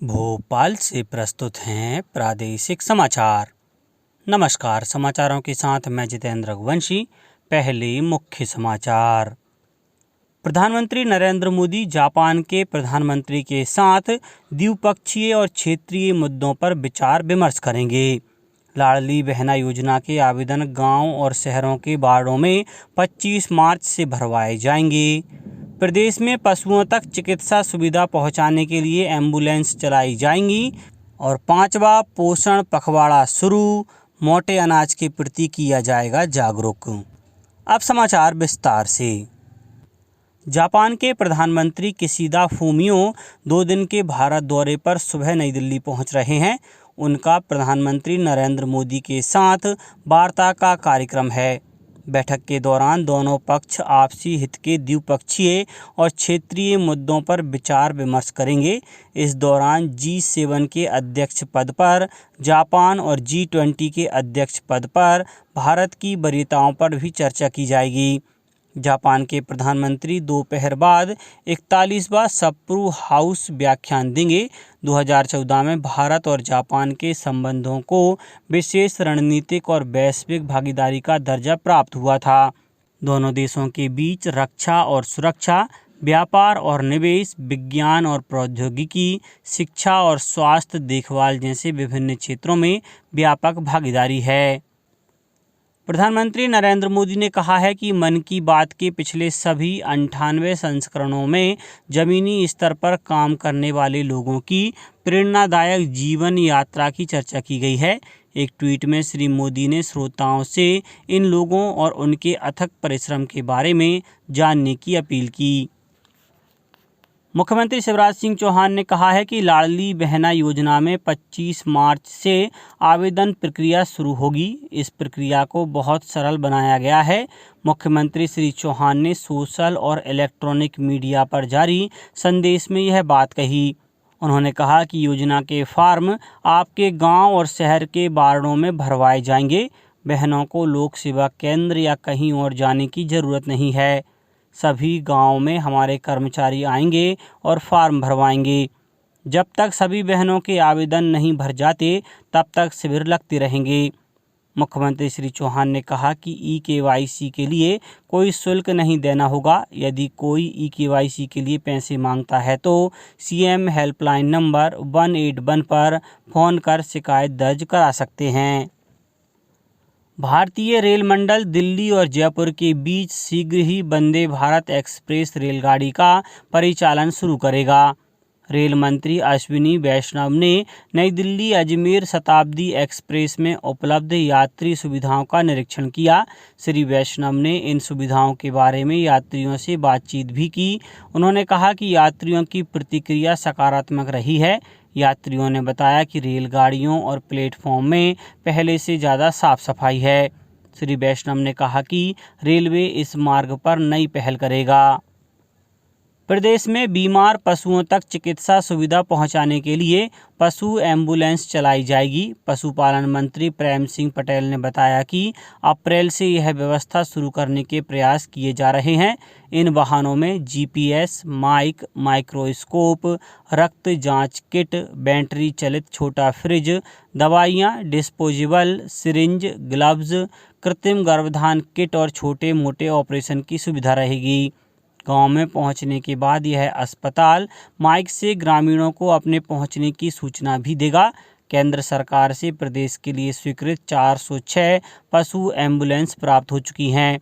भोपाल से प्रस्तुत हैं प्रादेशिक समाचार। नमस्कार, समाचारों के साथ मैं जितेंद्र रघुवंशी। पहले मुख्य समाचार। प्रधानमंत्री नरेंद्र मोदी जापान के प्रधानमंत्री के साथ द्विपक्षीय और क्षेत्रीय मुद्दों पर विचार विमर्श करेंगे। लाडली बहना योजना के आवेदन गांव और शहरों के वार्डों में 25 मार्च से भरवाए जाएंगे। प्रदेश में पशुओं तक चिकित्सा सुविधा पहुंचाने के लिए एम्बुलेंस चलाई जाएंगी और 5वां पोषण पखवाड़ा शुरू। मोटे अनाज के प्रति किया जाएगा जागरूक। अब समाचार विस्तार से। जापान के प्रधानमंत्री किशिदा फूमियो 2 दिन के भारत दौरे पर सुबह नई दिल्ली पहुंच रहे हैं। उनका प्रधानमंत्री नरेंद्र मोदी के साथ वार्ता का कार्यक्रम है। बैठक के दौरान दोनों पक्ष आपसी हित के द्विपक्षीय और क्षेत्रीय मुद्दों पर विचार विमर्श करेंगे। इस दौरान G7 के अध्यक्ष पद पर जापान और G20 के अध्यक्ष पद पर भारत की वरीयताओं पर भी चर्चा की जाएगी। जापान के प्रधानमंत्री दोपहर बाद 41वां सप्रू हाउस व्याख्यान देंगे। 2014 में भारत और जापान के संबंधों को विशेष रणनीतिक और वैश्विक भागीदारी का दर्जा प्राप्त हुआ था। दोनों देशों के बीच रक्षा और सुरक्षा, व्यापार और निवेश, विज्ञान और प्रौद्योगिकी, शिक्षा और स्वास्थ्य देखभाल जैसे विभिन्न क्षेत्रों में व्यापक भागीदारी है। प्रधानमंत्री नरेंद्र मोदी ने कहा है कि मन की बात के पिछले सभी 98 संस्करणों में जमीनी स्तर पर काम करने वाले लोगों की प्रेरणादायक जीवन यात्रा की चर्चा की गई है। एक ट्वीट में श्री मोदी ने श्रोताओं से इन लोगों और उनके अथक परिश्रम के बारे में जानने की अपील की। मुख्यमंत्री शिवराज सिंह चौहान ने कहा है कि लाडली बहना योजना में 25 मार्च से आवेदन प्रक्रिया शुरू होगी। इस प्रक्रिया को बहुत सरल बनाया गया है। मुख्यमंत्री श्री चौहान ने सोशल और इलेक्ट्रॉनिक मीडिया पर जारी संदेश में यह बात कही। उन्होंने कहा कि योजना के फॉर्म आपके गांव और शहर के वार्डों में भरवाए जाएंगे। बहनों को लोक सेवा केंद्र या कहीं और जाने की ज़रूरत नहीं है। सभी गांव में हमारे कर्मचारी आएंगे और फॉर्म भरवाएंगे। जब तक सभी बहनों के आवेदन नहीं भर जाते तब तक शिविर लगते रहेंगे। मुख्यमंत्री श्री चौहान ने कहा कि EKYC के लिए कोई शुल्क नहीं देना होगा। यदि कोई EKYC के लिए पैसे मांगता है तो CM हेल्पलाइन नंबर 181 पर फ़ोन कर शिकायत दर्ज करा सकते हैं। भारतीय रेल मंडल दिल्ली और जयपुर के बीच शीघ्र ही वंदे भारत एक्सप्रेस रेलगाड़ी का परिचालन शुरू करेगा। रेल मंत्री अश्विनी वैष्णव ने नई दिल्ली अजमेर शताब्दी एक्सप्रेस में उपलब्ध यात्री सुविधाओं का निरीक्षण किया। श्री वैष्णव ने इन सुविधाओं के बारे में यात्रियों से बातचीत भी की। उन्होंने कहा कि यात्रियों की प्रतिक्रिया सकारात्मक रही है। यात्रियों ने बताया कि रेलगाड़ियों और प्लेटफॉर्म में पहले से ज़्यादा साफ सफाई है। श्री वैष्णव ने कहा कि रेलवे इस मार्ग पर नई पहल करेगा। प्रदेश में बीमार पशुओं तक चिकित्सा सुविधा पहुंचाने के लिए पशु एम्बुलेंस चलाई जाएगी। पशुपालन मंत्री प्रेम सिंह पटेल ने बताया कि अप्रैल से यह व्यवस्था शुरू करने के प्रयास किए जा रहे हैं। इन वाहनों में GPS, माइक, माइक्रोस्कोप, रक्त जांच किट, बैटरी चलित छोटा फ्रिज, दवाइयां, डिस्पोजेबल सिरिंज, ग्लव्स, कृत्रिम गर्भाधान किट और छोटे मोटे ऑपरेशन की सुविधा रहेगी। गांव में पहुंचने के बाद यह अस्पताल माइक से ग्रामीणों को अपने पहुंचने की सूचना भी देगा। केंद्र सरकार से प्रदेश के लिए स्वीकृत 406 पशु एम्बुलेंस प्राप्त हो चुकी हैं।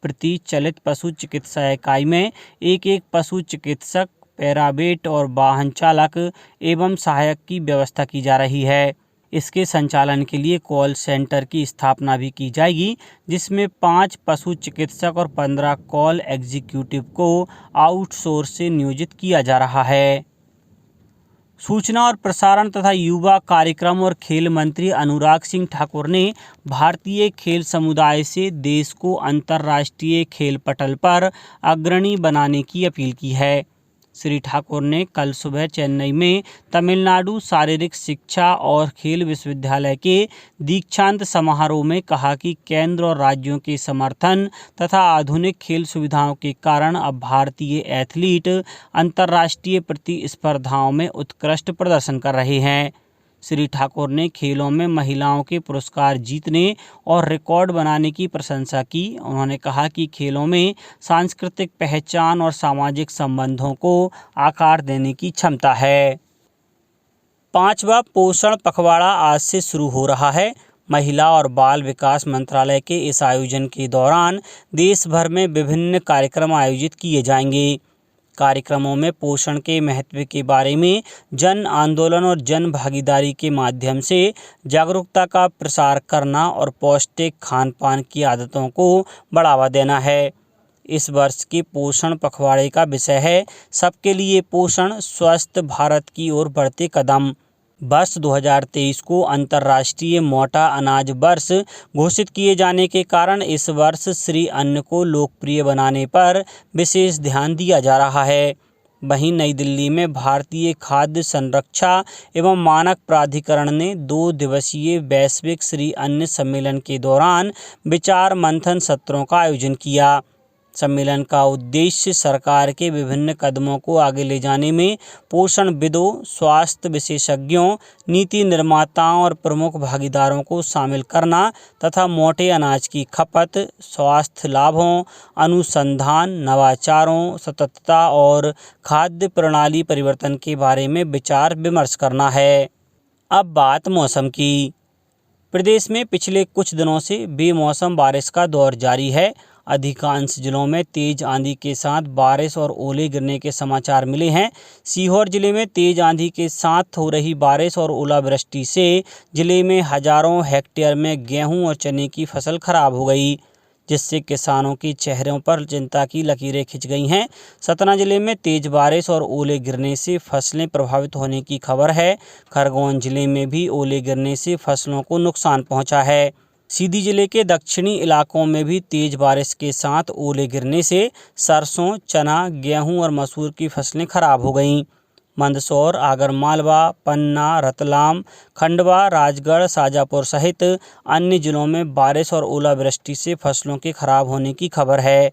प्रति चलित पशु चिकित्सा इकाई में एक पशु चिकित्सक, पैरावेट और वाहन चालक एवं सहायक की व्यवस्था की जा रही है। इसके संचालन के लिए कॉल सेंटर की स्थापना भी की जाएगी, जिसमें 5 पशु चिकित्सक और 15 कॉल एग्जीक्यूटिव को आउटसोर्स से नियोजित किया जा रहा है। सूचना और प्रसारण तथा युवा कार्यक्रम और खेल मंत्री अनुराग सिंह ठाकुर ने भारतीय खेल समुदाय से देश को अंतर्राष्ट्रीय खेल पटल पर अग्रणी बनाने की अपील की है। श्री ठाकुर ने कल सुबह चेन्नई में तमिलनाडु शारीरिक शिक्षा और खेल विश्वविद्यालय के दीक्षांत समारोह में कहा कि केंद्र और राज्यों के समर्थन तथा आधुनिक खेल सुविधाओं के कारण अब भारतीय एथलीट अंतर्राष्ट्रीय प्रतिस्पर्धाओं में उत्कृष्ट प्रदर्शन कर रहे हैं। श्री ठाकुर ने खेलों में महिलाओं के पुरस्कार जीतने और रिकॉर्ड बनाने की प्रशंसा की। उन्होंने कहा कि खेलों में सांस्कृतिक पहचान और सामाजिक संबंधों को आकार देने की क्षमता है। 5वां पोषण पखवाड़ा आज से शुरू हो रहा है। महिला और बाल विकास मंत्रालय के इस आयोजन के दौरान देश भर में विभिन्न कार्यक्रम आयोजित किए जाएंगे। कार्यक्रमों में पोषण के महत्व के बारे में जन आंदोलन और जन भागीदारी के माध्यम से जागरूकता का प्रसार करना और पौष्टिक खान पान की आदतों को बढ़ावा देना है। इस वर्ष के पोषण पखवाड़े का विषय है सबके लिए पोषण, स्वस्थ भारत की ओर बढ़ते कदम। वर्ष 2023 को अंतर्राष्ट्रीय मोटा अनाज वर्ष घोषित किए जाने के कारण इस वर्ष श्री अन्न को लोकप्रिय बनाने पर विशेष ध्यान दिया जा रहा है। वहीं नई दिल्ली में भारतीय खाद्य संरक्षा एवं मानक प्राधिकरण ने 2 दिवसीय वैश्विक श्री अन्न सम्मेलन के दौरान विचार मंथन सत्रों का आयोजन किया। सम्मेलन का उद्देश्य सरकार के विभिन्न कदमों को आगे ले जाने में पोषणविदों, स्वास्थ्य विशेषज्ञों, नीति निर्माताओं और प्रमुख भागीदारों को शामिल करना तथा मोटे अनाज की खपत, स्वास्थ्य लाभों, अनुसंधान, नवाचारों, सततता और खाद्य प्रणाली परिवर्तन के बारे में विचार विमर्श करना है। अब बात मौसम की। प्रदेश में पिछले कुछ दिनों से बेमौसम बारिश का दौर जारी है। अधिकांश जिलों में तेज आंधी के साथ बारिश और ओले गिरने के समाचार मिले हैं। सीहोर जिले में तेज आंधी के साथ हो रही बारिश और ओलावृष्टि से जिले में हजारों हेक्टेयर में गेहूं और चने की फसल खराब हो गई, जिससे किसानों के चेहरों पर चिंता की लकीरें खिंच गई हैं। सतना जिले में तेज बारिश और ओले गिरने से फसलें प्रभावित होने की खबर है। खरगोन जिले में भी ओले गिरने से फसलों को नुकसान पहुंचा है। सीधी जिले के दक्षिणी इलाकों में भी तेज बारिश के साथ ओले गिरने से सरसों, चना, गेहूं और मसूर की फसलें खराब हो गईं। मंदसौर, आगरमालवा, पन्ना, रतलाम, खंडवा, राजगढ़, शाजापुर सहित अन्य जिलों में बारिश और ओलावृष्टि से फसलों के खराब होने की खबर है।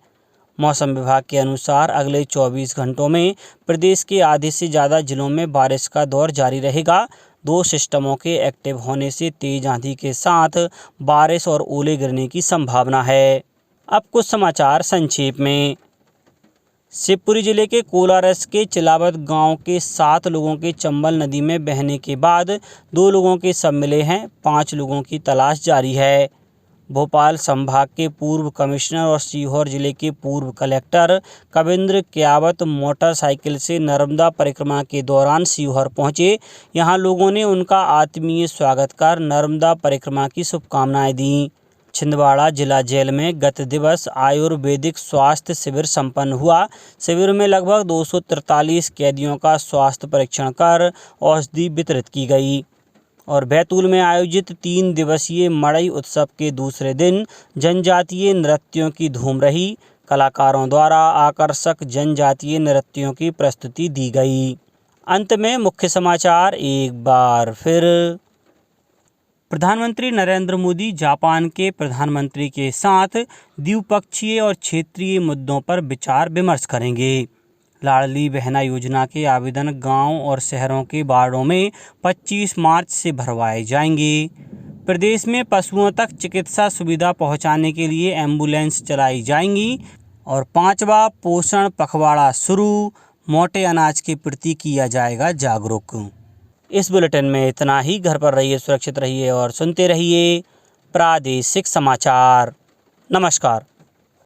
मौसम विभाग के अनुसार अगले 24 घंटों में प्रदेश के आधे से ज़्यादा जिलों में बारिश का दौर जारी रहेगा। 2 सिस्टमों के एक्टिव होने से तेज आंधी के साथ बारिश और ओले गिरने की संभावना है। अब कुछ समाचार संक्षेप में। शिवपुरी जिले के कोलारस के चिलावत गांव के 7 लोगों के चंबल नदी में बहने के बाद 2 लोगों के शव मिले हैं। 5 लोगों की तलाश जारी है। भोपाल संभाग के पूर्व कमिश्नर और सीहोर जिले के पूर्व कलेक्टर कविंद्र क्यावत मोटरसाइकिल से नर्मदा परिक्रमा के दौरान सीहोर पहुंचे। यहां लोगों ने उनका आत्मीय स्वागत कर नर्मदा परिक्रमा की शुभकामनाएं दी। छिंदवाड़ा जिला जेल में गत दिवस आयुर्वेदिक स्वास्थ्य शिविर संपन्न हुआ। शिविर में लगभग 243 कैदियों का स्वास्थ्य परीक्षण कर औषधि वितरित की गई। और बैतूल में आयोजित 3 दिवसीय मड़ई उत्सव के दूसरे दिन जनजातीय नृत्यों की धूम रही। कलाकारों द्वारा आकर्षक जनजातीय नृत्यों की प्रस्तुति दी गई। अंत में मुख्य समाचार एक बार फिर। प्रधानमंत्री नरेंद्र मोदी जापान के प्रधानमंत्री के साथ द्विपक्षीय और क्षेत्रीय मुद्दों पर विचार विमर्श करेंगे। लाडली बहना योजना के आवेदन गांव और शहरों के वार्डों में 25 मार्च से भरवाए जाएंगे। प्रदेश में पशुओं तक चिकित्सा सुविधा पहुंचाने के लिए एम्बुलेंस चलाई जाएंगी। और 5वां पोषण पखवाड़ा शुरू, मोटे अनाज के प्रति किया जाएगा जागरूक। इस बुलेटिन में इतना ही। घर पर रहिए, सुरक्षित रहिए और सुनते रहिए प्रादेशिक समाचार। नमस्कार।